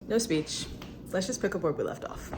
No speech. Let's just pick up where we left off.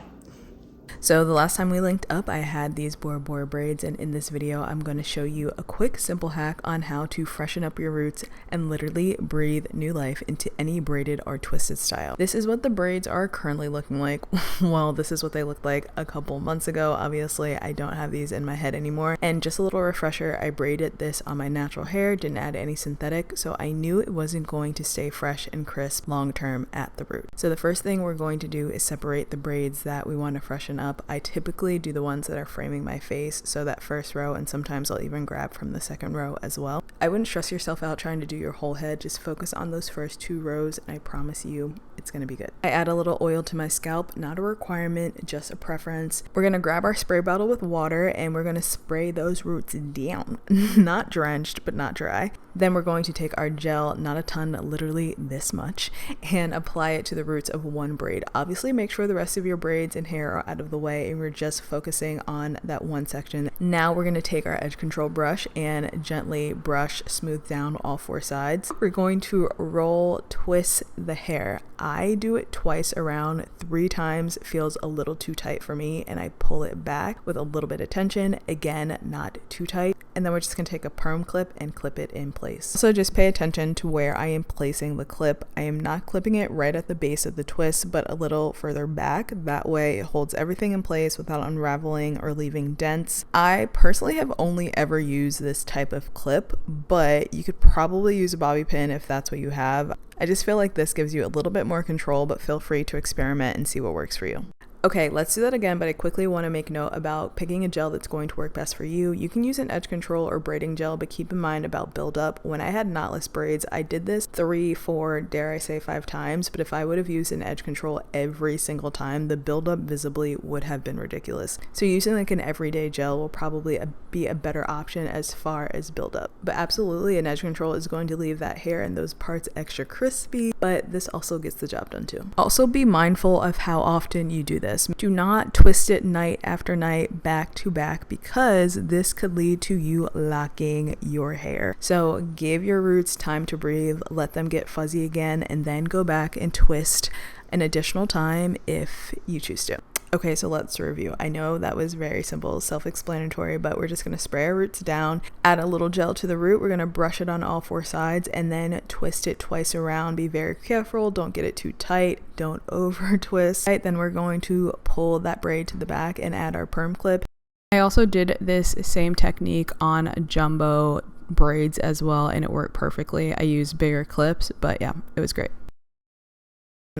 So the last time we linked up, I had these Bora Bora braids, and in this video, I'm going to show you a quick, simple hack on how to freshen up your roots and literally breathe new life into any braided or twisted style. This is what the braids are currently looking like. Well, this is what they looked like a couple months ago. Obviously, I don't have these in my head anymore. And just a little refresher, I braided this on my natural hair, didn't add any synthetic, so I knew it wasn't going to stay fresh and crisp long term at the root. So the first thing we're going to do is separate the braids that we want to freshen up. I typically do the ones that are framing my face, so that first row, and sometimes I'll even grab from the second row as well. I wouldn't stress yourself out trying to do your whole head, just focus on those first two rows and I promise you it's going to be good. I add a little oil to my scalp, not a requirement, just a preference. We're going to grab our spray bottle with water and we're going to spray those roots down, not drenched but not dry. Then we're going to take our gel, not a ton, literally this much, and apply it to the roots of one braid. Obviously make sure the rest of your braids and hair are out of the way and we're just focusing on that one section. Now we're going to take our edge control brush and gently brush, smooth down all four sides. We're going to roll, twist the hair. I do it twice around, 3 times feels a little too tight for me, and I pull it back with a little bit of tension, again not too tight, and then we're just going to take a perm clip and clip it in place. So just pay attention to where I am placing the clip. I am not clipping it right at the base of the twist, but a little further back. That way it holds everything in place without unraveling or leaving dents. I personally have only ever used this type of clip, but you could probably use a bobby pin if that's what you have. I just feel like this gives you a little bit more control, but feel free to experiment and see what works for you. Okay, let's do that again, but I quickly want to make note about picking a gel that's going to work best for you. You can use an edge control or braiding gel, but keep in mind about buildup. When I had knotless braids, I did this 3, 4, dare I say 5 times, but if I would have used an edge control every single time, the buildup visibly would have been ridiculous. So using like an everyday gel will probably be a better option as far as buildup. But absolutely, an edge control is going to leave that hair and those parts extra crispy, but this also gets the job done too. Also be mindful of how often you do this. Do not twist it night after night back to back, because this could lead to you locking your hair. So give your roots time to breathe, let them get fuzzy again, and then go back and twist an additional time if you choose to. Okay, so let's review. I know that was very simple, self-explanatory, but we're just going to spray our roots down, add a little gel to the root, we're going to brush it on all 4 sides, and then twist it twice around. Be very careful, don't get it too tight, don't over twist. Right, then we're going to pull that braid to the back and add our perm clip. I also did this same technique on jumbo braids as well, and it worked perfectly. I used bigger clips, but yeah, it was great.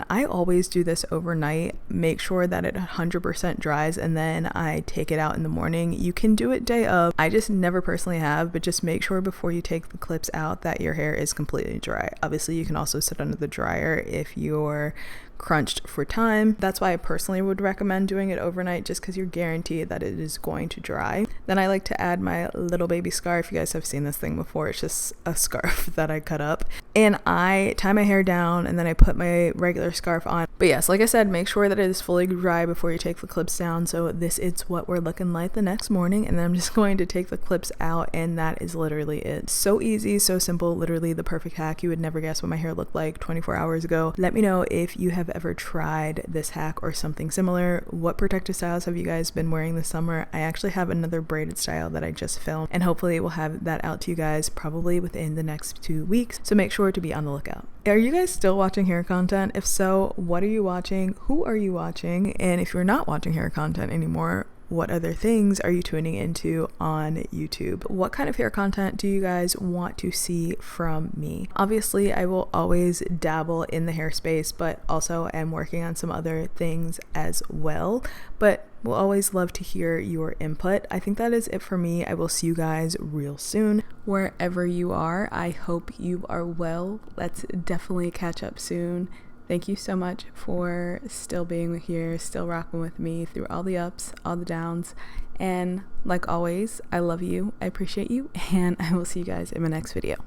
I always do this overnight, make sure that it 100% dries, and then I take it out in the morning. You can do it day of. I just never personally have, but just make sure before you take the clips out that your hair is completely dry. Obviously, you can also sit under the dryer if you're crunched for time. That's why I personally would recommend doing it overnight, just because you're guaranteed that it is going to dry. Then I like to add my little baby scarf. You guys have seen this thing before. It's just a scarf that I cut up, and I tie my hair down and then I put my regular scarf on. But yes, like I said, make sure that it is fully dry before you take the clips down. So this is what we're looking like the next morning, and then I'm just going to take the clips out, and that is literally it. So easy, so simple, literally the perfect hack. You would never guess what my hair looked like 24 hours ago. Let me know if you have ever tried this hack or something similar. What protective styles have you guys been wearing this summer? I actually have another braided style that I just filmed, and hopefully we'll have that out to you guys probably within the next 2 weeks, so make sure to be on the lookout. Are you guys still watching hair content? If so, what are you watching? Who are you watching? And if you're not watching hair content anymore, what other things are you tuning into on YouTube? What kind of hair content do you guys want to see from me? Obviously, I will always dabble in the hair space, but also am working on some other things as well. But we'll always love to hear your input. I think that is it for me. I will see you guys real soon. Wherever you are, I hope you are well. Let's definitely catch up soon. Thank you so much for still being here, still rocking with me through all the ups, all the downs. And like always, I love you, I appreciate you, and I will see you guys in my next video.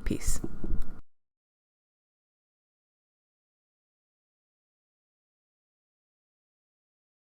Peace.